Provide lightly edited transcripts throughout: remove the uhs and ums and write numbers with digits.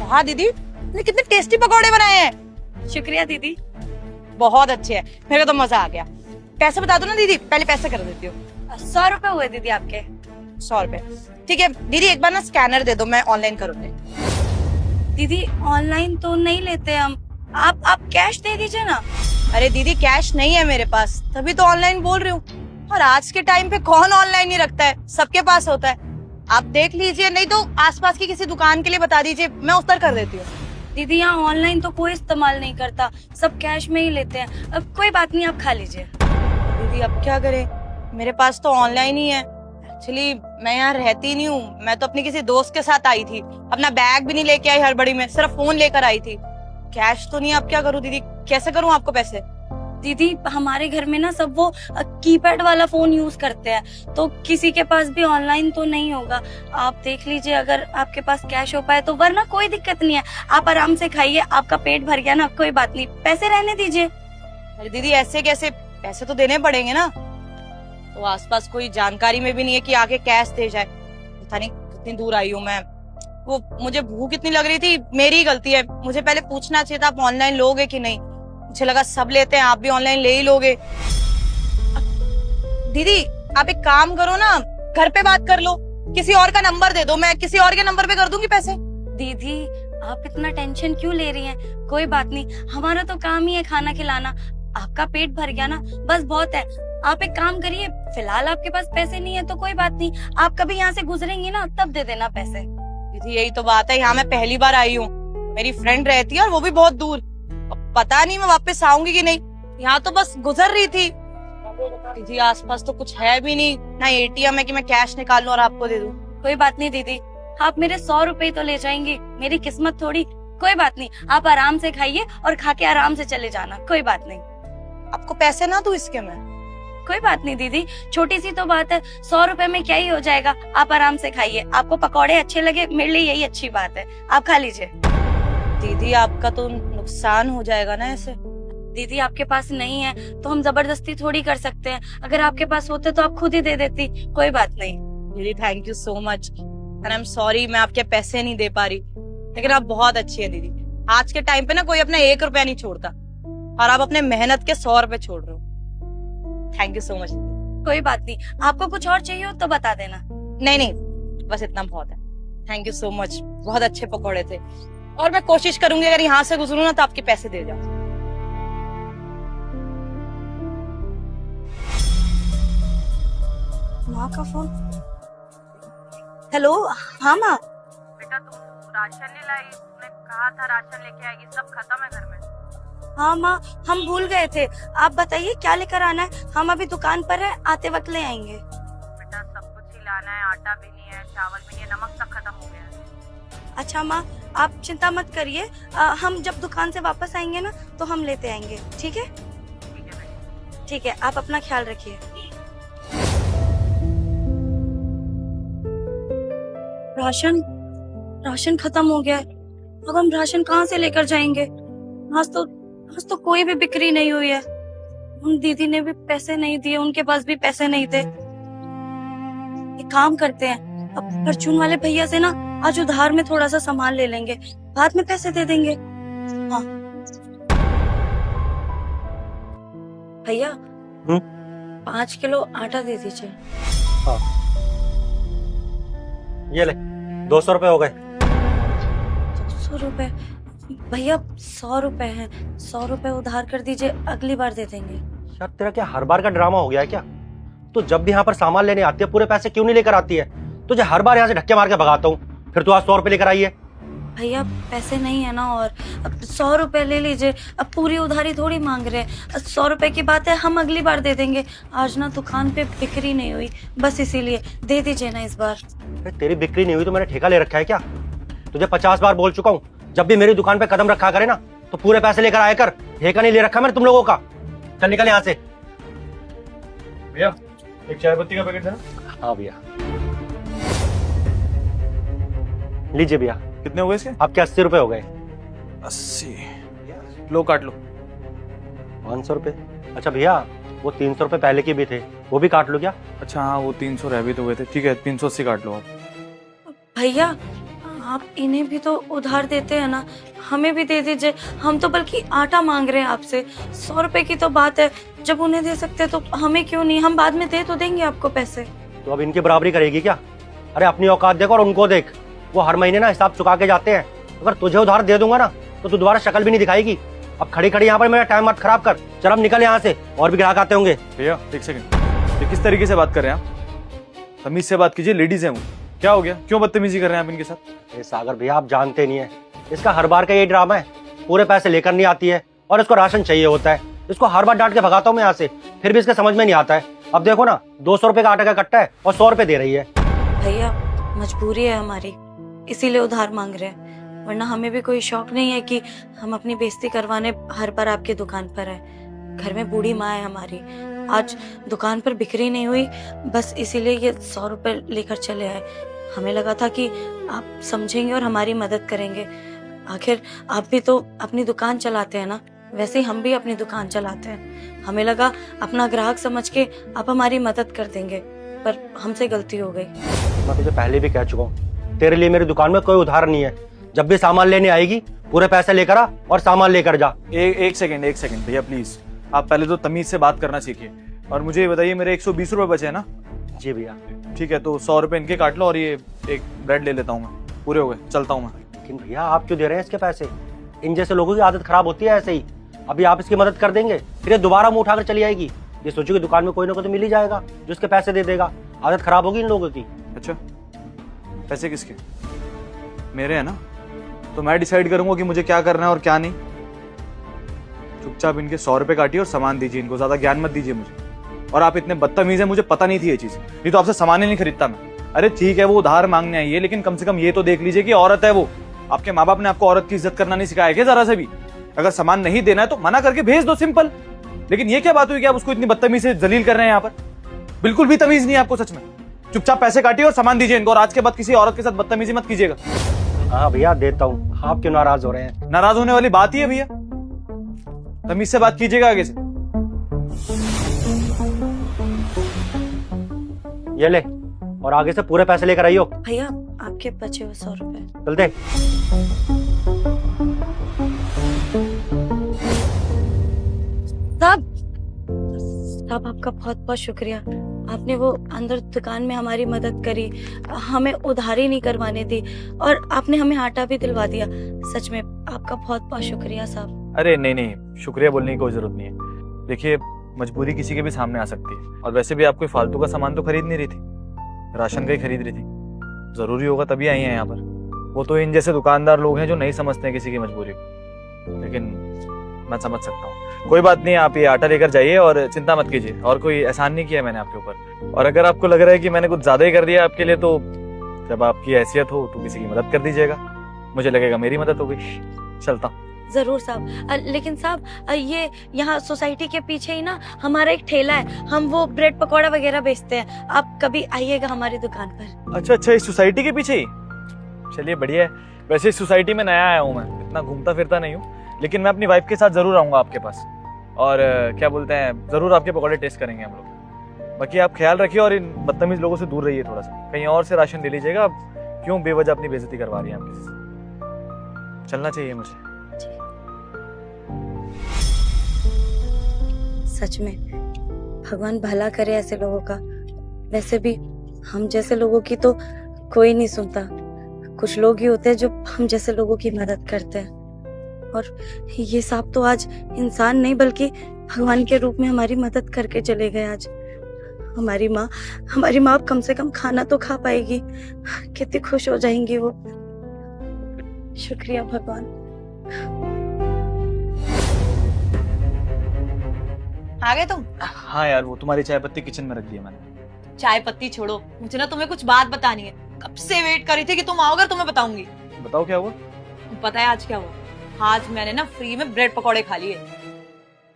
वाह दीदी, तुमने कितने टेस्टी पकौड़े बनाए हैं। शुक्रिया दीदी। बहुत अच्छे हैं, मेरे को तो मजा आ गया। पैसे बता दो ना दीदी, पहले पैसे कर देती हूँ। 100 रुपए हुए दीदी आपके। 100 रुपए, ठीक है दीदी। एक बार ना स्कैनर दे दो, मैं ऑनलाइन करूंगी। दीदी ऑनलाइन तो नहीं लेते हम, आप कैश दे दीजिए ना। अरे दीदी कैश नहीं है मेरे पास, तभी तो ऑनलाइन बोल रही हूँ। और आज के टाइम पे कौन ऑनलाइन नहीं रखता है, सबके पास होता है। आप देख लीजिए, नहीं तो आसपास की किसी दुकान के लिए बता दीजिए, मैं उतर कर देती हूँ। दीदी यहाँ ऑनलाइन तो कोई इस्तेमाल नहीं करता, सब कैश में ही लेते हैं। अब कोई बात नहीं, आप खा लीजिए। दीदी अब क्या करें, मेरे पास तो ऑनलाइन ही है। एक्चुअली मैं यहाँ रहती नहीं हूँ, मैं तो अपनी किसी दोस्त के साथ आई थी। अपना बैग भी नहीं लेके आई हड़बड़ी में, सिर्फ फोन लेकर आई थी। कैश तो नहीं। अब क्या करूँ दीदी, कैसे करूँ आपको पैसे? दीदी हमारे घर में ना सब वो कीपैड वाला फोन यूज करते हैं, तो किसी के पास भी ऑनलाइन तो नहीं होगा। आप देख लीजिए, अगर आपके पास कैश हो पाए तो, वरना कोई दिक्कत नहीं है। आप आराम से खाइए, आपका पेट भर गया ना, कोई बात नहीं, पैसे रहने दीजिए। अरे दीदी ऐसे कैसे, पैसे तो देने पड़ेंगे ना। तो आसपास कोई जानकारी में भी नहीं है कि आगे कैश दे जाए। पता नहीं कितनी दूर आई हूँ मैं। वो मुझे भूख इतनी लग रही थी, मेरी ही गलती है। मुझे पहले पूछना चाहिए था आप ऑनलाइन लोगे कि नहीं। मुझे लगा सब लेते हैं, आप भी ऑनलाइन ले ही लोगे। दीदी आप एक काम करो ना, घर पे बात कर लो, किसी और का नंबर दे दो, मैं किसी और के नंबर पे कर दूंगी पैसे। दीदी आप इतना टेंशन क्यों ले रही हैं? कोई बात नहीं, हमारा तो काम ही है खाना खिलाना। आपका पेट भर गया ना, बस बहुत है। आप एक काम करिए, फिलहाल आपके पास पैसे नहीं है तो कोई बात नहीं, आप कभी यहाँ से गुजरेंगी ना तब दे देना पैसे। दीदी यही तो बात है, यहाँ मैं पहली बार आई हूँ, मेरी फ्रेंड रहती है और वो भी बहुत दूर। पता नहीं मैं वापस आऊंगी कि नहीं, यहाँ तो बस गुजर रही थी। दीदी आसपास तो कुछ है भी नहीं, ना एटीएम है कि मैं कैश निकाल लूं और आपको दे दूं। कोई बात नहीं दीदी, आप मेरे 100 रुपए तो ले जाएंगी, मेरी किस्मत थोड़ी। कोई बात नहीं, आप आराम से खाइए और खा के आराम से चले जाना, कोई बात नहीं। आपको पैसे ना दूं इसके मैं? कोई बात नहीं दीदी, छोटी सी तो बात है, 100 रुपए में क्या ही हो जाएगा। आप आराम से खाइए, आपको पकौड़े अच्छे लगे, मेरे लिए यही अच्छी बात है, आप खा लीजिए। दीदी आपका तो नुकसान हो जाएगा ना ऐसे। दीदी आपके पास नहीं है तो हम जबरदस्ती थोड़ी कर सकते हैं, अगर आपके पास होते तो आप खुद ही दे देती। कोई बात नहीं। दीदी thank you so much and I am sorry, मैं आपके पैसे नहीं दे पा रही, लेकिन आप बहुत अच्छी है दीदी। आज के टाइम पे ना कोई अपना 1 रुपया नहीं छोड़ता, और आप अपने मेहनत के 100 रुपए छोड़ रहे हो। Thank you so much. कोई बात नहीं, आपको कुछ और चाहिए हो तो बता देना। नहीं नहीं, बस इतना बहुत है। थैंक यू सो मच, बहुत अच्छे पकौड़े थे, और मैं कोशिश करूंगी अगर यहाँ से गुजरूं ना तो आपके पैसे दे जाऊं। माँ का फोन। हेलो, हाँ माँ। बेटा तुम राशन नहीं लाई, तुमने कहा था राशन लेके आएगी, सब खत्म है घर में। हाँ माँ, हम भूल गए थे। आप बताइए क्या लेकर आना है, हम अभी दुकान पर है, आते वक्त ले आएंगे। बेटा सब कुछ ही लाना है, आटा भी नहीं है, चावल भी नहीं है, नमक तक खत्म हो गया है। अच्छा माँ, आप चिंता मत करिए, हम जब दुकान से वापस आएंगे ना तो हम लेते आएंगे, ठीक है? ठीक है बेटा। ठीक है, आप अपना ख्याल रखिए। राशन खत्म हो गया है, अब हम राशन कहाँ से लेकर जाएंगे? आज तो कोई भी बिक्री नहीं हुई है। उन दीदी ने भी पैसे नहीं दिए, उनके पास भी पैसे नहीं थे। एक काम करते हैं, अब परचून वाले भैया से ना आज उधार में थोड़ा सा सामान ले लेंगे, बाद में पैसे दे देंगे। हाँ भैया, 5 किलो आटा दे दीजिए। हाँ। ये ले, 200 रुपए हो गए। 200 रुपए? भैया 100 रुपए हैं, 100 रुपए उधार कर दीजिए, अगली बार दे देंगे। यार तेरा क्या हर बार का ड्रामा हो गया है क्या? तो जब भी यहाँ पर सामान लेने आती है पूरे पैसे क्यों नहीं लेकर आती है? तुझे हर बार यहाँ से धक्के मार के भगाता हूँ, फिर तू आज 100 रुपए लेकर आई है। भैया पैसे नहीं है ना, और अब 100 रुपए ले लीजिए, अब पूरी उधारी थोड़ी मांग रहे हैं। 100 रुपए की बात है, हम अगली बार दे देंगे। आज ना दुकान पे बिक्री नहीं हुई, बस इसीलिए दे दीजिए ना इस बार। तेरी बिक्री नहीं हुई तो मैंने ठेका ले रखा है क्या? तुझे 50 बार बोल चुका हूँ, जब भी मेरी दुकान पे कदम रखा करे ना तो पूरे पैसे लेकर आया कर। ठेका नहीं ले रखा मैंने तुम लोगों का। चल निकल यहाँ से। भैया एक चाय पत्ती का पैकेट देना। हाँ भैया, लीजिए भैया। कितने हुए इसके? आपके 80 रुपए हो गए। 80? लो काट लो। 500 रुपए? अच्छा भैया, वो 300 रुपए पहले के भी थे, वो भी काट लो क्या? अच्छा हाँ, वो 300 रह भी तो हुए थे। ठीक है, 380 काट लो आप। भैया आप इन्हें भी तो उधार देते हैं ना, हमें भी दे दीजिए। हम तो बल्कि आटा मांग रहे हैं आपसे। 100 रुपए की तो बात है, जब उन्हें दे सकते हैं तो हमें क्यों नहीं? हम बाद में दे तो देंगे आपको पैसे। तो अब इनकी बराबरी करेगी क्या? अरे अपनी औकात देख और उनको देख, वो हर महीने ना हिसाब चुका के जाते हैं। अगर तुझे उधार दे दूंगा ना तो तू दोबारा शक्ल भी नहीं दिखाएगी। अब खड़ी खड़ी यहाँ पर मेरा टाइम मत खराब कर, चल अब निकल यहाँ से, और भी ग्राहक आते होंगे। भैया एक सेकंड, ये किस तरीके से बात कर रहे हैं आप? तमीज से बात कीजिए, लेडीज है वो। क्या हो गया, क्यों बदतमीजी कर रहे हैं आप इनके साथ? ये सागर भैया आप जानते नहीं है, इसका हर बार का ये ड्रामा है। पूरे पैसे लेकर नहीं आती है और इसको राशन चाहिए होता है। इसको हर बार डांट के भगाता हूँ मैं यहाँ से, फिर भी इसके समझ में नहीं आता है। अब देखो ना, 200 रुपए का आटा का कट्टा है और 100 रुपए दे रही है। भैया मजबूरी है हमारी, इसीलिए उधार मांग रहे हैं, वरना हमें भी कोई शौक नहीं है कि हम अपनी बेइज्जती करवाने हर बार आपकी दुकान पर आए। घर में बूढ़ी माँ है हमारी, आज दुकान पर बिक्री नहीं हुई, बस इसीलिए ये 100 रुपए लेकर चले आए। हमें लगा था कि आप समझेंगे और हमारी मदद करेंगे। आखिर आप भी तो अपनी दुकान चलाते हैं ना, वैसे ही हम भी अपनी दुकान चलाते हैं। हमें लगा अपना ग्राहक समझ के आप हमारी मदद कर देंगे, पर हमसे गलती हो गई। मैं तुझे पहले भी कह चुका हूँ, तेरे लिए मेरी दुकान में कोई उधार नहीं है। जब भी सामान लेने आएगी पूरे पैसे लेकर आ और सामान लेकर जा। एक सेकंड भैया प्लीज, आप पहले तो तमीज से बात करना सीखिए। और मुझे ये बताइए, मेरे 120 रुपए बचे हैं ना? जी भैया। ठीक है, तो 100 रुपए इनके काट लो और ये एक ब्रेड ले लेता हूँ मैं। पूरे हो गए, चलता हूँ मैं। लेकिन भैया आप क्यों दे रहे हैं इसके पैसे? इन जैसे लोगों की आदत खराब होती है ऐसे ही। अभी आप इसकी मदद कर देंगे, फिर ये दोबारा मुंह उठाकर चली आएगी। ये सोचो कि दुकान में कोई ना कोई तो मिल ही जाएगा जो इसके पैसे दे देगा। आदत खराब होगी इन लोगों की। अच्छा, पैसे किसके? मेरे है ना, तो मैं डिसाइड करूंगा कि मुझे क्या करना है और क्या नहीं। चुपचाप इनके 100 रुपए काटिए और सामान दीजिए इनको, ज्यादा ज्ञान मत दीजिए मुझे। और आप इतने बदतमीज हैं, मुझे पता नहीं थी ये चीज, नहीं तो आपसे सामान ही नहीं खरीदता मैं। अरे ठीक है, वो उधार मांगने आई है, लेकिन कम से कम ये तो देख लीजिए कि औरत है वो। आपके माँ बाप ने आपको औरत की इज्जत करना नहीं सिखाया क्या जरा से भी? अगर सामान नहीं देना है तो मना करके भेज दो, सिंपल। लेकिन ये क्या बात हुई कि आप उसको इतनी बदतमीज से जलील कर रहे हैं यहाँ पर? बिल्कुल भी तमीज नहीं है आपको सच में। चुपचाप पैसे काटिए और सामान दीजिए इनको, और आज के बाद किसी औरत के साथ बदतमीजी मत कीजिएगा। हाँ भैया देता हूँ, आप क्यों नाराज हो रहे हैं? नाराज होने वाली बात ही है भैया, तमीज से बात कीजिएगा आगे से। ये ले, और आगे से पूरे पैसे लेकर आइयो। भैया आपके बचे हुए 100 रुपए। चल दे। साहब आपका बहुत बहुत शुक्रिया। आपने वो अंदर दुकान में हमारी मदद करी, हमें उधारी नहीं करवाने दी, और आपने हमें आटा भी दिलवा दिया। सच में आपका बहुत बहुत शुक्रिया साहब। अरे नहीं, शुक्रिया बोलने की कोई जरूरत नहीं है। देखिए, मजबूरी किसी के भी सामने आ सकती है, और वैसे भी आप कोई फालतू का सामान तो खरीद नहीं रही थी, राशन का ही खरीद रही थी। जरूरी होगा तभी आई हैं यहाँ पर। वो तो इन जैसे दुकानदार लोग हैं जो नहीं समझते हैं किसी की मजबूरी को, लेकिन मैं समझ सकता हूँ। कोई बात नहीं, आप ये आटा लेकर जाइए और चिंता मत कीजिए, और कोई एहसान नहीं किया मैंने आपके ऊपर। और अगर आपको लग रहा है कि मैंने कुछ ज्यादा ही कर दिया आपके लिए, तो जब आपकी हैसियत हो तो किसी की मदद कर दीजिएगा, मुझे लगेगा मेरी मदद हो गई। चलता हूँ। जरूर साहब। लेकिन साहब ये यहाँ सोसाइटी के पीछे ही ना हमारा एक ठेला है, हम वो ब्रेड पकौड़ा वगैरह बेचते हैं। आप कभी आइएगा हमारी दुकान पर। अच्छा, इस सोसाइटी के पीछे ही? चलिए बढ़िया है। वैसे इस सोसाइटी में नया आया हूँ मैं, इतना घूमता फिरता नहीं हूँ, लेकिन मैं अपनी वाइफ के साथ जरूर आऊंगा आपके पास, और क्या बोलते हैं, जरूर आपके पकौड़े टेस्ट करेंगे हम लोग। बाकी आप ख्याल रखिए और इन बदतमीज लोगों से दूर रहिए थोड़ा सा। कहीं और से राशन ले लीजिएगा, आप क्यों बेवजह अपनी बेइज्जती करवा रही हैं आप किसी से। चलना चाहिए मुझे। सच में भगवान भला करे ऐसे लोगों का। वैसे भी हम जैसे लोगों की तो कोई नहीं सुनता। कुछ लोग ही होते हैं जो हम जैसे लोगों की मदद करते हैं, और ये साहब तो आज इंसान नहीं बल्कि भगवान के रूप में हमारी मदद करके चले गए। आज हमारी माँ अब कम से कम खाना तो खा पाएगी। कितनी खुश हो जाएंगी वो। शुक्रिया भगवान। आ गए तुम? हाँ यार, वो तुम्हारी चाय पत्ती किचन में रख दी है मैंने। चाय पत्ती छोड़ो, मुझे ना तुम्हें कुछ बात बतानी है। कब से वेट कर रही थी कि तुम आओगे, तुम्हें बताऊंगी। बताओ क्या हुआ? पता है आज क्या हुआ? आज मैंने ना फ्री में ब्रेड पकौड़े खा लिए।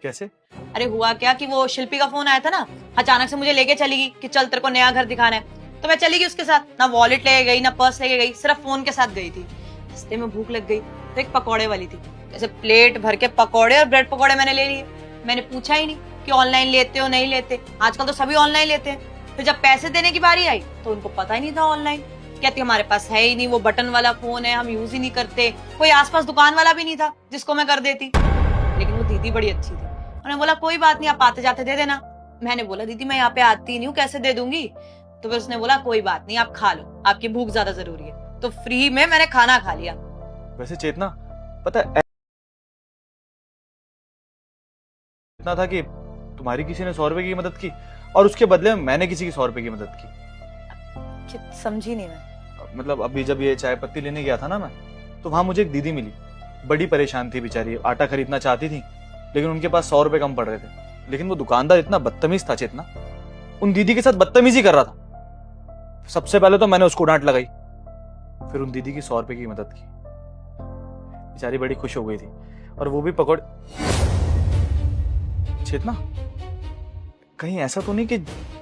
कैसे? अरे हुआ क्या कि वो शिल्पी का फोन आया था ना, अचानक से मुझे लेके चली गई कि चल तेरे को नया घर दिखाना है। तो मैं चली गई उसके साथ। ना वॉलेट लेके गई, ना पर्स लेके गई, सिर्फ फोन के साथ गई थी। रास्ते में भूख लग गई तो एक पकौड़े वाली थी, जैसे प्लेट भर के पकौड़े और ब्रेड पकौड़े मैंने ले लिए। मैंने पूछा ही नहीं कि ऑनलाइन लेते हो नहीं लेते। आजकल तो सभी ऑनलाइन लेते हैं। फिर जब पैसे देने की बारी आई तो उनको पता ही नहीं था ऑनलाइन। कहती हमारे पास है ही नहीं, वो बटन वाला फोन है, हम यूज ही नहीं करते। कोई आसपास दुकान वाला भी नहीं था जिसको मैं कर देती। लेकिन वो दीदी बड़ी अच्छी थी, उन्होंने बोला कोई बात नहीं, आप आते जाते दे देना। मैंने बोला दीदी मैं यहाँ पे आती नहीं हूँ, कैसे दे दूंगी? तो फिर उसने बोला कोई बात नहीं, आप खा लो, आपकी भूख ज्यादा जरूरी है। तो फ्री में मैंने खाना खा लिया। वैसे चेतना, पता है इतना था कि तुम्हारी किसी ने 100 रुपए की मदद की और उसके बदले में मैंने किसी की 100 रुपए की मदद की। समझी नहीं मैं। मतलब अभी जब ये चाय पत्ती लेने गया था ना मैं, तो वहां मुझे एक दीदी मिली, बड़ी परेशान थी बेचारी, आटा खरीदना चाहती थी लेकिन उनके पास 100 रुपए कम पड़ रहे थे। लेकिन वो दुकानदार इतना बदतमीज था चेतना, उन दीदी के साथ बदतमीजी कर रहा था। सबसे पहले तो मैंने उसको डांट लगाई, फिर उन दीदी की 100 रुपए की मदद की। बेचारी बड़ी खुश हो गई थी और वो भी पकड़। चेतना, कहीं ऐसा तो नहीं कि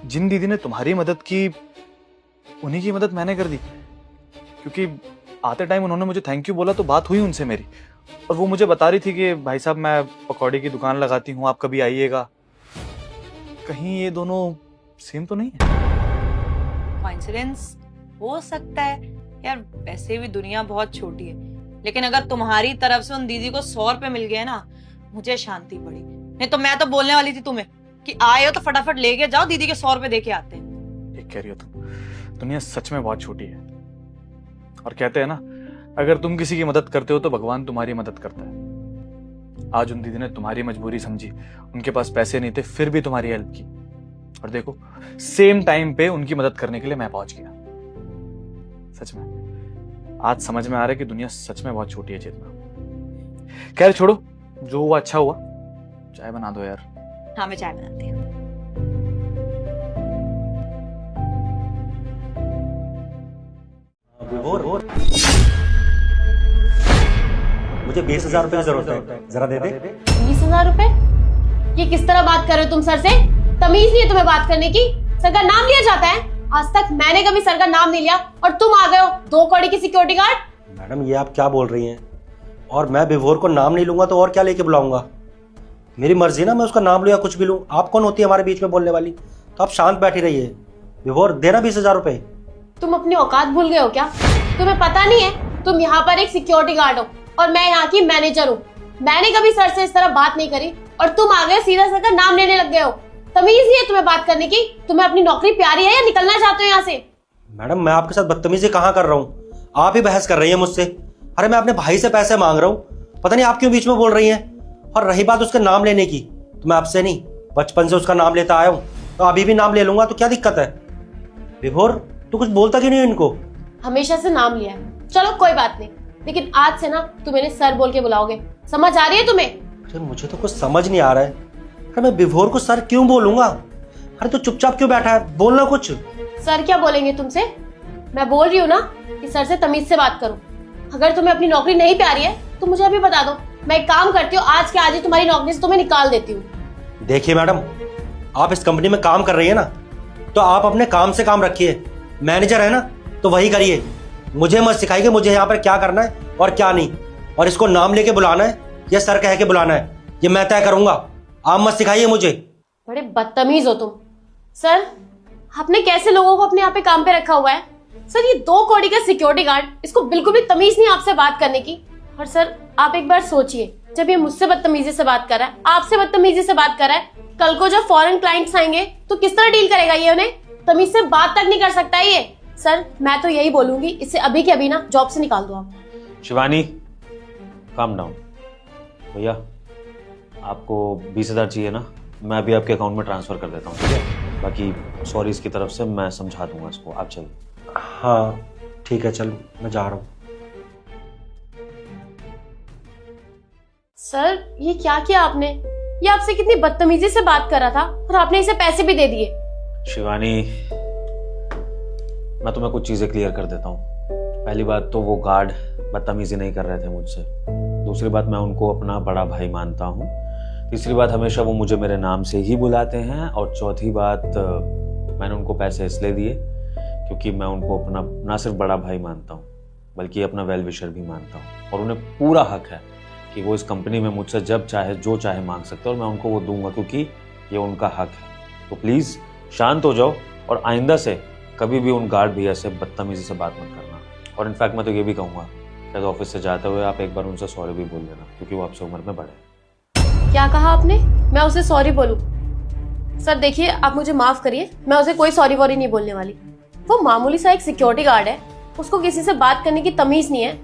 जिन दीदी ने तुम्हारी मदद की उन्हीं की मदद मैंने कर दी? क्योंकि आते टाइम उन्होंने मुझे थैंक यू बोला तो बात हुई उनसे मेरी, और वो मुझे बता रही थी कि भाई साहब मैं पकौड़े की दुकान लगाती हूँ, आप कभी आइएगा। कहीं ये दोनों सेम तो नहीं है? कोइंसिडेंस हो सकता है यार, वैसे भी दुनिया बहुत छोटी है। लेकिन अगर तुम्हारी तरफ से उन दीदी को 100 रुपए मिल गए ना, मुझे शांति पड़ी। नहीं तो मैं तो बोलने वाली थी तुम्हें कि आए हो तो फटाफट लेके जाओ, दीदी के 100 रुपए दे के आते हैं। ठीक कह रही हो तुम, दुनिया सच में बहुत छोटी है। और कहते हैं ना, अगर तुम किसी की मदद करते हो तो भगवान तुम्हारी मदद करता है। आज उन दीदी ने तुम्हारी मजबूरी समझी, उनके पास पैसे नहीं थे फिर भी तुम्हारी हेल्प की, और देखो सेम टाइम पे उनकी मदद करने के लिए मैं पहुंच गया। सच में आज समझ में आ रहा है कि दुनिया सच में बहुत छोटी है चेतना। खैर छोड़ो, जो हुआ अच्छा हुआ। चाय बना दो यार। हाँ मैं चाय बनाती हूँ। मुझे 20,000 रुपए की जरूरत है, जरा दे दे। 20,000 रुपए? ये किस तरह बात कर रहे हो तुम सर से? तमीज नहीं है तुम्हें बात करने की? सर का नाम लिया जाता है? आज तक मैंने कभी सर का नाम नहीं लिया और तुम आ गए हो 2 कौड़ी की सिक्योरिटी गार्ड। मैडम ये आप क्या बोल रही हैं? और मैं विभोर को नाम नहीं लूंगा तो और क्या लेके बुलाऊंगा? मेरी मर्जी ना, मैं उसका नाम लूँ या कुछ भी लूँ। आप कौन होती है हमारे बीच में बोलने वाली? तो आप शांत बैठी रहिए। विभोर देना 20,000 रुपए। तुम अपनी औकात भूल गए हो क्या? तुम्हें पता नहीं है तुम यहाँ पर एक सिक्योरिटी गार्ड हो और मैं यहाँ की मैनेजर हूँ। मैंने कभी सर से इस तरह बात नहीं करी और तुम आ गए सीधा सर का नाम लेने लग गए हो। तमीज नहीं है तुम्हें बात करने की? तुम्हें अपनी नौकरी प्यारी है या निकलना चाहते हो यहाँ से? मैडम मैं आपके साथ बदतमीजी कहाँ कर रहा हूँ? आप ही बहस कर रही हैं मुझसे। अरे मैं अपने भाई से पैसे मांग रहा हूँ, पता नहीं आप क्यों बीच में बोल रही हैं। और रही बात उसके नाम लेने की, तो मैं आपसे नहीं, बचपन से उसका नाम लेता आया हूँ, तो अभी भी नाम ले लूंगा, तो क्या दिक्कत है? विभोर तू कुछ बोलता क्यों नहीं इनको? हमेशा से नाम लिया है, चलो कोई बात नहीं, लेकिन आज से ना तुम मेरे सर बोल के बुलाओगे, समझ आ रही है तुम्हें? अरे मुझे तो कुछ समझ नहीं आ रहा है। अरे मैं विभोर को सर क्यों बोलूंगा? अरे तू चुपचाप क्यों बैठा है, बोलना कुछ। सर क्या बोलेंगे तुमसे? मैं बोल रही हूँ ना कि सर से तमीज से बात करो। अगर तुम्हें अपनी नौकरी नहीं प्यारी है तो मुझे अभी बता दो, मैं एक काम करती हूँ, आज के आज ही तुम्हारी नौकरी से तुम्हें निकाल देती हूँ। देखिए मैडम, आप इस कंपनी में काम कर रही है ना, तो आप अपने काम से काम रखिए। मैनेजर है ना तो वही करिए। मुझे मत सिखाइए मुझे यहाँ पर क्या करना है और क्या नहीं, और इसको नाम लेके बुलाना है या सर कह के बुलाना है, ये मैं तय करूंगा। आप मत सिखाइए मुझे। बड़े बदतमीज हो तुम। सर आपने कैसे लोगों को अपने यहाँ पे काम पे रखा हुआ है? सर ये 2 कौड़ी का सिक्योरिटी गार्ड, इसको बिल्कुल भी तमीज नहीं आपसे बात करने की। और सर आप एक बार सोचिए, जब ये मुझसे बदतमीजी से बात कर रहा है, आपसे बदतमीजी से बात कर रहा है, कल को जब फॉरेन क्लाइंट्स आएंगे तो किस तरह डील करेगा ये? उन्हें तमीज से बात तक नहीं कर सकता है ये। सर मैं तो यही बोलूंगी, इससे अभी के अभी ना जॉब से निकाल दो आप। Shivani calm down. भैया आपको 20,000 चाहिए ना, मैं अभी आपके अकाउंट में ट्रांसफर कर देता हूँ, ठीक है? बाकी सॉरी इसकी तरफ से, मैं समझा दूंगा इसको, आप चलिए। हाँ ठीक है, चल मैं जा रहा हूँ। सर ये क्या किया आपने? ये आपसे कितनी बदतमीजी से बात कर रहा था और आपने इसे पैसे भी दे दिए। शिवानी मैं तुम्हें कुछ चीजें क्लियर कर देता हूँ। पहली बात तो वो गार्ड बदतमीजी नहीं कर रहे थे मुझसे। दूसरी बात, मैं उनको अपना बड़ा भाई मानता हूँ। तीसरी बात, हमेशा वो मुझे मेरे नाम से ही बुलाते हैं। और चौथी बात, मैंने उनको पैसे इसलिए दिए क्योंकि मैं उनको अपना ना सिर्फ बड़ा भाई मानता हूँ बल्कि अपना वेल विशर भी मानता हूँ, और उन्हें पूरा हक है कि वो इस कंपनी में मुझसे जब चाहे जो चाहे मांग सकते हैं, और मैं उनको वो दूंगा क्योंकि ये उनका हक है। तो प्लीज शांत हो जाओ और आइंदा से कभी भी उन गार्ड भैया से बदतमीजी से बात मत करना। और इनफैक्ट मैं तो ये भी कहूँगा, शायद ऑफिस से जाते हुए आप एक बार उनसे सॉरी भी बोल देना, क्योंकि वो आपसे उम्र में बड़े हैं। क्या कहा आपने? मैं उसे सॉरी बोलूं? सर देखिए, आप मुझे माफ करिए, मैं उसे कोई सॉरी वॉरी नहीं बोलने वाली। वो मामूली सा एक सिक्योरिटी गार्ड है, उसको किसी से बात करने की तमीज नहीं है।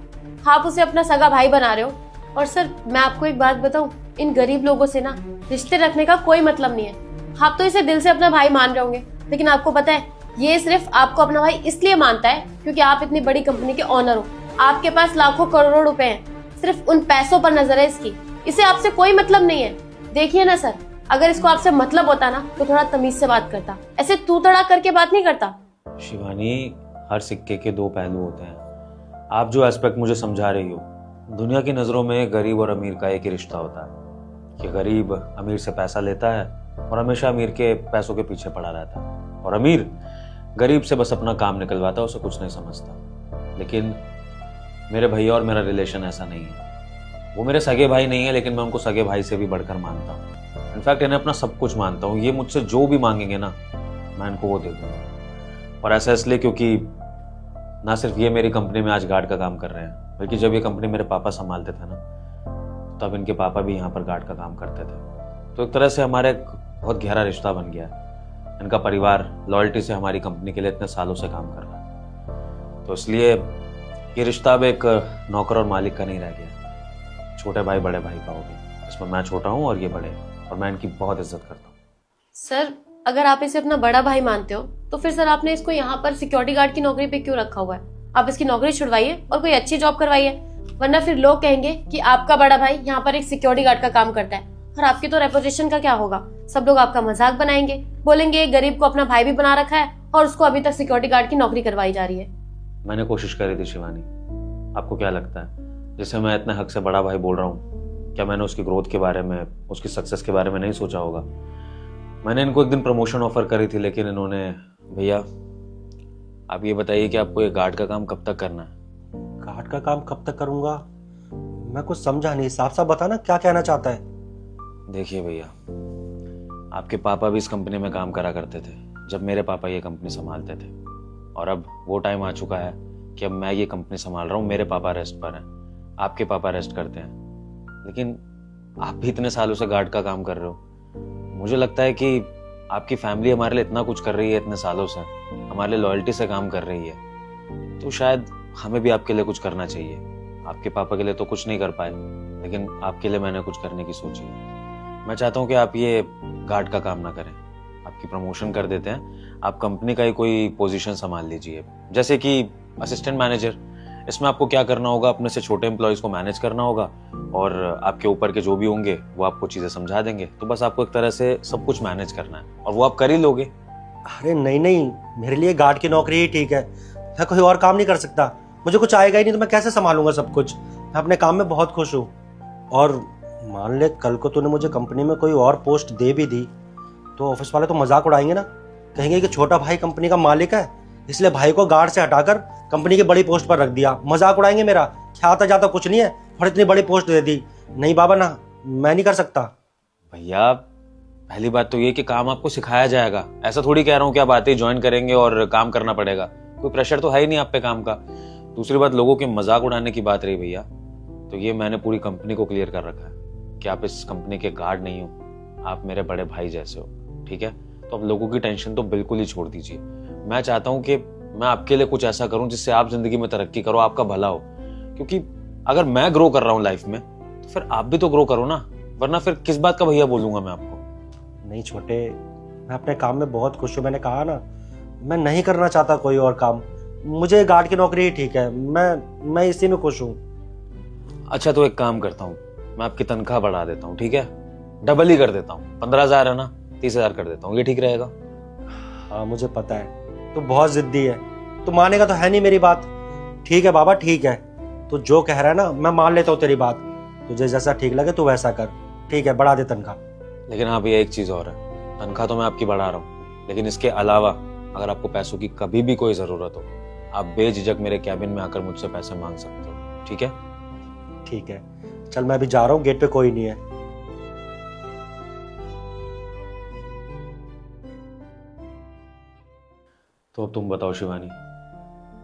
आप उसे अपना सगा भाई बना रहे हो। और सर मैं आपको एक बात बताऊं, इन गरीब लोगों से ना रिश्ते रखने का कोई मतलब नहीं है। आप तो इसे दिल से अपना भाई मान रहे होंगे, लेकिन आपको पता है ये सिर्फ आपको अपना भाई इसलिए मानता है क्योंकि आप इतनी बड़ी कंपनी के ऑनर हो। आपके पास लाखों करोड़ों रुपए हैं, सिर्फ उन पैसों पर नजर है इसकी। इसे आपसे कोई मतलब नहीं है। देखिए ना सर, अगर इसको आपसे मतलब होता ना तो थोड़ा तमीज से बात करता, ऐसे तू तड़ा करके बात नहीं करता। शिवानी, हर सिक्के के दो पहलू होते हैं। आप जो एस्पेक्ट मुझे समझा रही हो, दुनिया की नज़रों में गरीब और अमीर का एक ही रिश्ता होता है कि गरीब अमीर से पैसा लेता है और हमेशा अमीर के पैसों के पीछे पड़ा रहता है, और अमीर गरीब से बस अपना काम निकलवाता है, उसे कुछ नहीं समझता। लेकिन मेरे भैया और मेरा रिलेशन ऐसा नहीं है। वो मेरे सगे भाई नहीं है, लेकिन मैं उनको सगे भाई से भी बढ़कर मानता हूँ। इनफैक्ट इन्हें अपना सब कुछ मानता हूँ। ये मुझसे जो भी मांगेंगे ना, मैं इनको वो दे दूंगा। और ऐसा इसलिए क्योंकि ना सिर्फ ये मेरी कंपनी में आज गार्ड का काम कर रहे हैं, बल्कि जब ये कंपनी मेरे पापा संभालते थे ना, तब इनके पापा भी यहाँ पर गार्ड का काम करते थे। तो एक तरह से हमारा एक बहुत गहरा रिश्ता बन गया है। इनका परिवार लॉयल्टी से हमारी कंपनी के लिए इतने सालों से काम कर रहा है। तो इसलिए ये रिश्ता अब एक नौकर और मालिक का नहीं रह गया, छोटे भाई बड़े भाई का हो गया। इसमें मैं छोटा हूँ और ये बड़े, और मैं इनकी बहुत इज्जत करता हूँ। सर अगर आप इसे अपना बड़ा भाई मानते हो तो फिर सर आपने इसको यहाँ पर सिक्योरिटी गार्ड की नौकरी पे क्यों रखा हुआ है? आप इसकी नौकरी छुड़वाइए और कोई अच्छी जॉब करवाइए, वरना फिर लोग कहेंगे कि आपका बड़ा भाई यहाँ पर एक सिक्योरिटी गार्ड का काम करता है। और आपकी तो रेपुटेशन का क्या होगा? सब लोग आपका मजाक बनाएंगे, बोलेंगे एक गरीब को अपना भाई भी बना रखा है और उसको अभी तक सिक्योरिटी गार्ड की नौकरी करवाई जा रही है। मैंने कोशिश करी थी शिवानी। आपको क्या लगता है, जैसे मैं इतने हक से बड़ा भाई बोल रहा हूँ, क्या मैंने उसकी ग्रोथ के बारे में, उसकी सक्सेस के बारे में नहीं सोचा होगा? मैंने इनको एक दिन प्रमोशन ऑफर करी थी, लेकिन इन्होंने, भैया आप ये बताइए कि आपको ये गार्ड का काम कब तक करना है? गार्ड का काम कब तक करूंगा? मैं कुछ समझा नहीं, साफ साफ बता ना क्या कहना चाहता है। देखिए भैया, आपके पापा भी इस कंपनी में काम करा करते थे जब मेरे पापा ये कंपनी संभालते थे, और अब वो टाइम आ चुका है कि अब मैं ये कंपनी संभाल रहा हूँ। मेरे पापा रेस्ट पर हैं, आपके पापा रेस्ट करते हैं, लेकिन आप भी इतने सालों से गार्ड का काम कर रहे हो। मुझे लगता है कि आपकी फैमिली हमारे लिए इतना कुछ कर रही है, इतने सालों से हमारे लिए लॉयल्टी से काम कर रही है, तो शायद हमें भी आपके लिए कुछ करना चाहिए। आपके पापा के लिए तो कुछ नहीं कर पाए, लेकिन आपके लिए मैंने कुछ करने की सोची है। मैं चाहता हूँ कि आप ये गार्ड का काम ना करें, आपकी प्रमोशन कर देते हैं, आप कंपनी का ही कोई पोजीशन संभाल लीजिए, जैसे कि असिस्टेंट मैनेजर। इसमें आपको क्या करना होगा, अपने से छोटे एम्प्लॉयज को मैनेज करना होगा, और आपके ऊपर के जो भी होंगे वो आपको चीजें समझा देंगे। तो बस आपको एक तरह से सब कुछ मैनेज करना है, और वो आप कर ही लोगे। अरे नहीं नहीं, मेरे लिए गार्ड की नौकरी ही ठीक है। मैं कोई और काम नहीं कर सकता, मुझे कुछ आएगा ही नहीं, तो मैं कैसे संभालूंगा सब कुछ? मैं अपने काम में बहुत खुश हूँ। और मान ले कल को तूने मुझे कंपनी में कोई और पोस्ट दे भी दी, तो ऑफिस वाले तो मजाक उड़ाएंगे ना, कहेंगे कि छोटा भाई कंपनी का मालिक है, इसलिए भाई को गार्ड से हटाकर कंपनी की बड़ी पोस्ट पर रख दिया। मजाक उड़ाएंगे मेरा, क्या आता जाता कुछ नहीं है और इतनी बड़ी पोस्ट दे दी। नहीं बाबा ना, मैं नहीं कर सकता। भैया पहली बात तो ये कि काम आपको सिखाया जाएगा, ऐसा थोड़ी कह रहा हूँ कि आप आते ही ज्वाइन करेंगे और काम करना पड़ेगा। कोई प्रेशर तो है ही नहीं आप पे काम का। दूसरी बात, लोगों के मजाक उड़ाने की बात रही भैया, तो ये मैंने पूरी कंपनी को क्लियर कर रखा है कि आप इस कंपनी के गार्ड नहीं हो, आप मेरे बड़े भाई जैसे हो, ठीक है? तो अब लोगों की टेंशन तो बिल्कुल ही छोड़ दीजिए। मैं चाहता हूँ कि मैं आपके लिए कुछ ऐसा करूँ जिससे आप जिंदगी में तरक्की करो, आपका भला हो। क्योंकि अगर मैं ग्रो कर रहा हूँ लाइफ में, तो फिर आप भी तो ग्रो करो ना, वरना फिर किस बात का भैया बोलूंगा मैं आपको? नहीं छोटे, मैं अपने काम में बहुत खुश हूँ। मैंने कहा ना, मैं नहीं करना चाहता कोई और काम। मुझे गार्ड की नौकरी ही ठीक है, मैं इसी में खुश हूँ। अच्छा तो एक काम करता हूँ, मैं आपकी तनख्वाह बढ़ा देता हूँ, ठीक है? डबल ही कर देता हूँ, 15,000 है ना, 30,000 कर देता हूँ, ये ठीक रहेगा? हाँ मुझे पता है, तू बहुत जिद्दी है, तू मानेगा तो है नहीं मेरी बात। ठीक है बाबा, ठीक है, तू जो कह रहा है ना मैं मान लेता हूँ तेरी बात। तुझे जैसा ठीक लगे तू वैसा कर, ठीक है? बढ़ा दे तनख्वाह। लेकिन हाँ भैया, एक चीज और है, तनख्वाह तो मैं आपकी बढ़ा रहा हूँ, लेकिन इसके अलावा अगर आपको पैसों की कभी भी कोई जरूरत हो, आप बेझिझक मेरे कैबिन में आकर मुझसे पैसे मांग सकते हो, ठीक है? ठीक है, चल मैं अभी जा रहा हूँ, गेट पे कोई नहीं है। तो अब तुम बताओ शिवानी,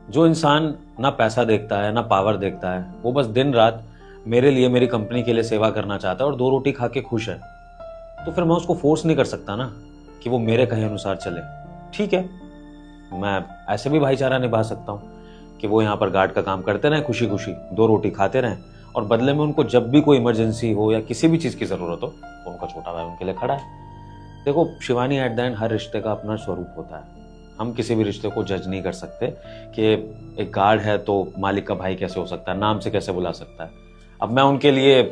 जो इंसान ना पैसा देखता है ना पावर देखता है, वो बस दिन रात मेरे लिए, मेरी कंपनी के लिए सेवा करना चाहता है और 2 रोटी खा के खुश है, तो फिर मैं उसको फोर्स नहीं कर सकता ना कि वो मेरे कहे अनुसार चले। ठीक है, मैं ऐसे भी भाईचारा निभा सकता हूँ कि वो यहाँ पर गार्ड का काम करते रहें, खुशी खुशी 2 रोटी खाते रहें, और बदले में उनको जब भी कोई इमरजेंसी हो या किसी भी चीज़ की ज़रूरत हो तो उनका छोटा भाई उनके लिए खड़ा है। देखो शिवानी, एट द एंड हर रिश्ते का अपना स्वरूप होता है। हम किसी भी रिश्ते को जज नहीं कर सकते कि एक गार्ड है तो मालिक का भाई कैसे हो सकता है, नाम से कैसे बुला सकता है। अब मैं उनके लिए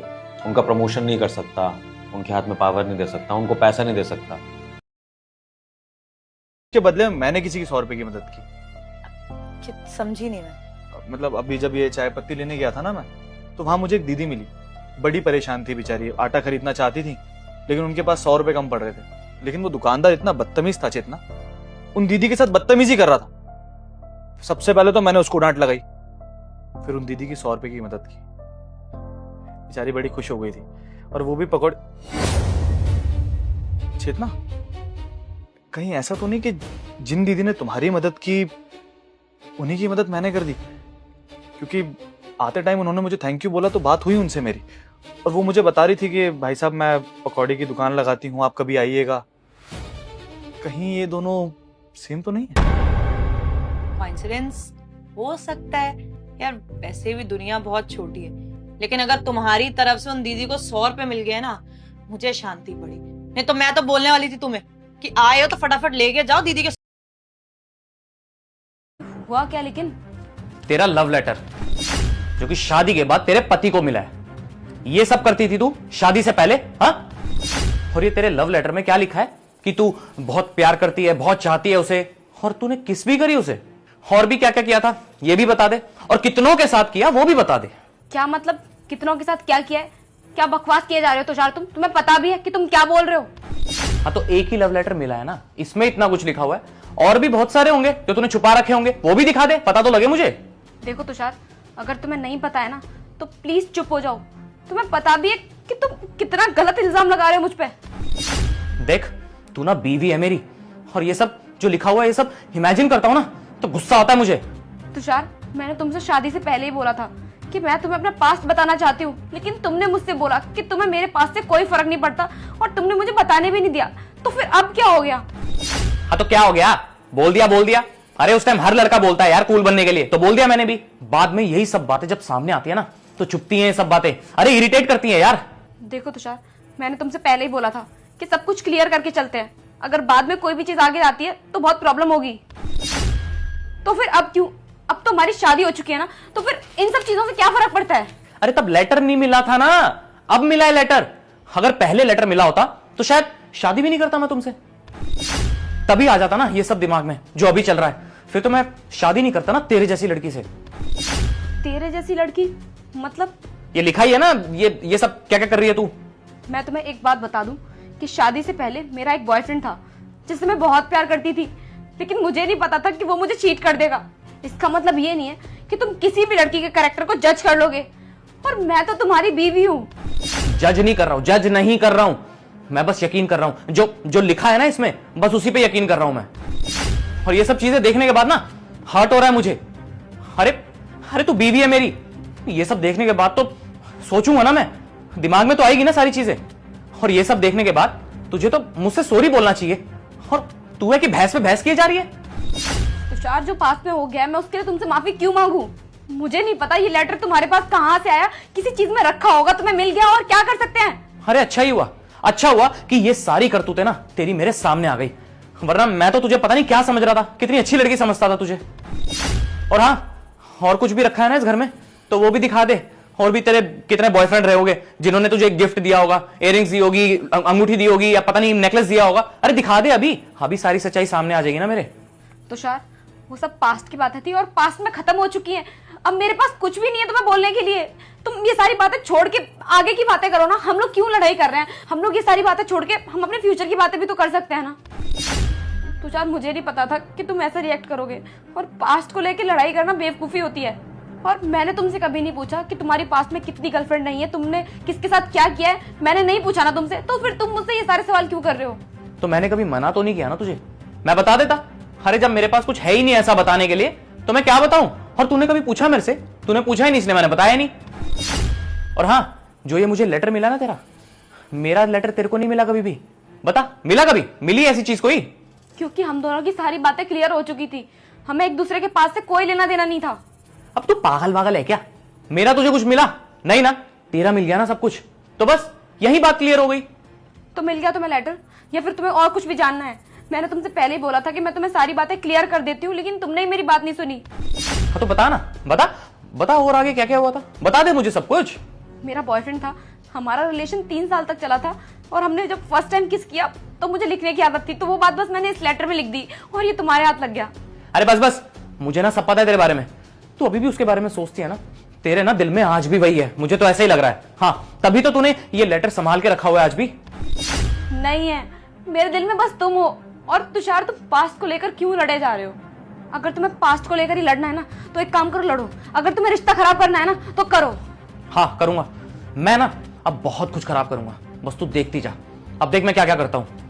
उनका प्रमोशन नहीं कर सकता, उनके हाथ में पावर नहीं दे सकता, उनको पैसा नहीं दे सकता। के बदले में मैंने किसी की 100 रुपए की मदद की। समझी नहीं मैं। मतलब अभी जब ये चाय पत्ती लेने गया था ना मैं, तो वहां मुझे एक दीदी मिली, बड़ी परेशान थी बेचारी, आटा खरीदना चाहती थी लेकिन उनके पास 100 रुपए कम पड़ रहे थे। लेकिन वो दुकानदार इतना बदतमीज था चेतना, उन दीदी के साथ बदतमीजी कर रहा था। सबसे पहले तो मैंने उसको डांट लगाई, फिर उन दीदी की 100 रुपए की मदद की। बेचारी बड़ी खुश हो गई थी, और वो भी पकौड़े। चेतना, कहीं ऐसा तो नहीं कि जिन दीदी ने तुम्हारी मदद की उन्हीं की मदद मैंने कर दी? क्योंकि आते टाइम उन्होंने मुझे थैंक यू बोला तो बात हुई उनसे मेरी, और वो मुझे बता रही थी कि भाई साहब मैं पकौड़े की दुकान लगाती हूँ, आप कभी आइएगा। कहीं ये दोनों सेम तो नहीं है? कोइंसिडेंस हो सकता है यार, वैसे भी दुनिया बहुत छोटी है। लेकिन अगर तुम्हारी तरफ से उन दीदी को 100 रुपए मिल गए ना, मुझे शांति पड़ी। नहीं तो मैं तो बोलने वाली थी तुम्हें कि आए हो तो फटाफट लेके जाओ दीदी के। हुआ क्या लेकिन? तेरा लव लेटर जो कि शादी के बाद तेरे पति को मिला है, ये सब करती थी तू शादी से पहले? हाँ, और ये तेरे लव लेटर में क्या लिखा है कि तू बहुत प्यार करती है, बहुत चाहती है उसे, और तूने किस भी करी उसे? और भी क्या क्या किया था ये भी बता दे, और कितनों के साथ किया वो भी बता दे। क्या मतलब कितनों के साथ क्या किया है? क्या बकवास किए जा रहे हो तुषार तुम? तुम्हें पता भी है कि तुम क्या बोल रहे हो? हाँ, तो एक ही लव लेटर मिला है ना, इसमें इतना कुछ लिखा हुआ है, और भी बहुत सारे होंगे जो तूने छुपा रखे होंगे, वो भी दिखा दे, पता तो लगे मुझे। देखो तुषार, अगर तुम्हें नहीं पता है ना तो प्लीज चुप हो जाओ। तुम्हें पता भी है कि तुम कितना गलत इल्जाम लगा रहे हो मुझ पे। देख, तू ना बीवी है मेरी, और ये सब जो लिखा हुआ है ये सब इमेजिन करता हूं ना तो गुस्सा आता है मुझे। तुषार, मैंने तुमसे शादी से पहले ही बोला था कि मैं तुम्हें अपना पास्ट बताना चाहती हूँ, लेकिन तुमने मुझसे बोला कि तुम्हें मेरे पास से कोई फर्क नहीं पड़ता, और तुमने मुझे बताने भी नहीं दिया। तो फिर अब क्या हो गया? हाँ, तो क्या हो गया? बोल दिया बोल दिया। अरे उस टाइम हर लड़का बोलता है यार कूल बनने के लिए, तो बोल दिया मैंने भी। बाद में यही सब बातें जब सामने आती है ना तो चुपती हैं ये सब बातें, अरे इरिटेट करती हैं यार। देखो तुषार, मैंने तुमसे पहले ही बोला था कि सब कुछ क्लियर करके चलते हैं। अगर बाद में कोई भी चीज आगे आती है तो बहुत प्रॉब्लम होगी। तो फिर अब क्यों? अब तो हमारी शादी हो चुकी है ना, तो फिर इन सब चीजों से क्या फर्क पड़ता है? अरे तब लेटर नहीं मिला था ना, अब मिला है लेटर। अगर पहले लेटर मिला होता तो शायद शादी भी नहीं करता मैं तुमसे। तभी आ जाता ना ये सब दिमाग में जो अभी चल रहा है, फिर तो मैं शादी नहीं करता ना तेरे जैसी लड़की से। तेरे जैसी लड़की मतलब? ये लिखा ही है ना, ये सब क्या क्या कर रही है तू? मैं तुम्हें एक बात बता दूं कि शादी से पहले मेरा एक बॉयफ्रेंड था जिससे मैं बहुत प्यार करती थी, लेकिन मुझे नहीं पता था कि वो मुझे चीट कर देगा। इसका मतलब ये नहीं है कि तुम किसी भी लड़की के कैरेक्टर को जज कर लोगे, और मैं तो तुम्हारी बीवी हूँ। जज नहीं कर रहा हूं, जज नहीं कर रहा हूं, मैं बस यकीन कर रहा हूं। जो लिखा है ना इसमें, बस उसी पे यकीन कर रहा हूं मैं। और ये सब चीजें देखने के बाद ना हर्ट हो रहा है मुझे। अरे तू बीवी है मेरी, ये सब देखने के बाद तो सोचूंगा ना मैं, दिमाग में तो आएगी ना सारी चीजें। और ये सब देखने के बाद तुझे तो मुझसे सॉरी बोलना चाहिए, और तू है कि भैंस पे भैंस किए जा रही है। तुषार, जो पास में हो गया मैं उसके लिए तुमसे माफी क्यों मांगू? मुझे नहीं पता ये लेटर तुम्हारे पास कहाँ से आया, किसी चीज में रखा होगा, तुम्हें मिल गया, और क्या कर सकते हैं? अरे अच्छा हुआ कि ये सारी करतूतें ना तेरी मेरे सामने आ गई, वरना मैं तो तुझे पता नहीं क्या समझ रहा था, कितनी अच्छी लड़की समझता था तुझे। और हाँ, और कुछ भी रखा है ना इस घर में तो वो भी दिखा दे। और भी तेरे कितने बॉयफ्रेंड रहे होंगे जिन्होंने तुझे एक गिफ्ट दिया होगा, इयररिंग्स दी होगी, अंगूठी दी होगी, या पता नहीं नेकलेस दिया होगा। अरे दिखा दे, अभी सारी सच्चाई सामने आ जाएगी ना मेरे। तुषार, वो सब पास्ट की बातें थी और पास्ट में खत्म हो चुकी हैं। अब मेरे पास कुछ भी नहीं है तुम्हें बोलने के लिए। तुम ये सारी बातें छोड़ के आगे की बातें करो ना। हम लोग क्यों लड़ाई कर रहे हैं? हम लोग ये सारी बातें छोड़ के हम अपने फ्यूचर की बातें भी तो कर सकते हैं ना। तुषार, मुझे नहीं पता था कि तुम ऐसा रिएक्ट करोगे, और पास्ट को लेके लड़ाई करना बेवकूफी होती है। और मैंने तुमसे कभी नहीं पूछा कि तुम्हारी पास्ट में कितनी गर्लफ्रेंड नहीं है, तुमने किसके साथ क्या किया है, मैंने नहीं पूछा ना तुमसे। तो फिर तुम मुझसे ये सारे सवाल क्यों कर रहे हो? तो मैंने कभी मना तो नहीं किया ना तुझे, मैं बता देता। अरे जब मेरे पास कुछ है ही नहीं ऐसा बताने के लिए तो मैं क्या बताऊं? और तूने कभी पूछा मेरे से? तूने पूछा ही नहीं इसलिए मैंने बताया नहीं। और हाँ, जो ये मुझे लेटर मिला ना तेरा, मेरा लेटर तेरे को नहीं मिला कभी भी? बता, मिला कभी? मिली ऐसी चीज कोई? क्योंकि हम दोनों की सारी बातें क्लियर हो चुकी थी, हमें एक दूसरे के पास से कोई लेना देना नहीं था। अब तू पागल वागल है क्या? मेरा तुझे कुछ मिला नहीं ना? तेरा मिल गया ना सब कुछ, तो बस यही बात क्लियर हो गई। तो मिल गया तुम्हें लेटर, या फिर तुम्हें और कुछ भी जानना है? मैंने तुमसे पहले ही बोला था कि मैं तुम्हें सारी बातें क्लियर कर देती हूँ, लेकिन तुमने ही मेरी बात नहीं सुनी। हाँ तो बता ना, बता बता और आगे क्या क्या हुआ था, बता दे मुझे सब कुछ। मेरा बॉयफ्रेंड था, हमारा रिलेशन 3 साल तक चला था, और हमने जब फर्स्ट टाइम किस किया तो मुझे लिखने की आदत थी, तो वो बात बस मैंने इस लेटर में लिख दी और ये तुम्हारे हाथ लग गया। अरे बस बस, मुझे ना सब पता है तेरे बारे में। तू अभी भी उसके बारे में सोचती है ना? तेरे ना दिल में आज भी वही है, मुझे तो ऐसा ही लग रहा है। हाँ, तभी तो तूने ये लेटर संभाल के रखा हुआ है आज भी। नहीं है, मेरे दिल में बस तुम हो। और तुषार, तुम पास्ट को लेकर क्यों लड़े जा रहे हो? अगर तुम्हें पास्ट को लेकर ही लड़ना है ना तो एक काम करो, लड़ो। अगर तुम्हें रिश्ता खराब करना है ना तो करो। हाँ करूंगा, मैं ना अब बहुत कुछ खराब करूंगा, बस तू देखती जा। अब देख मैं क्या क्या करता हूँ।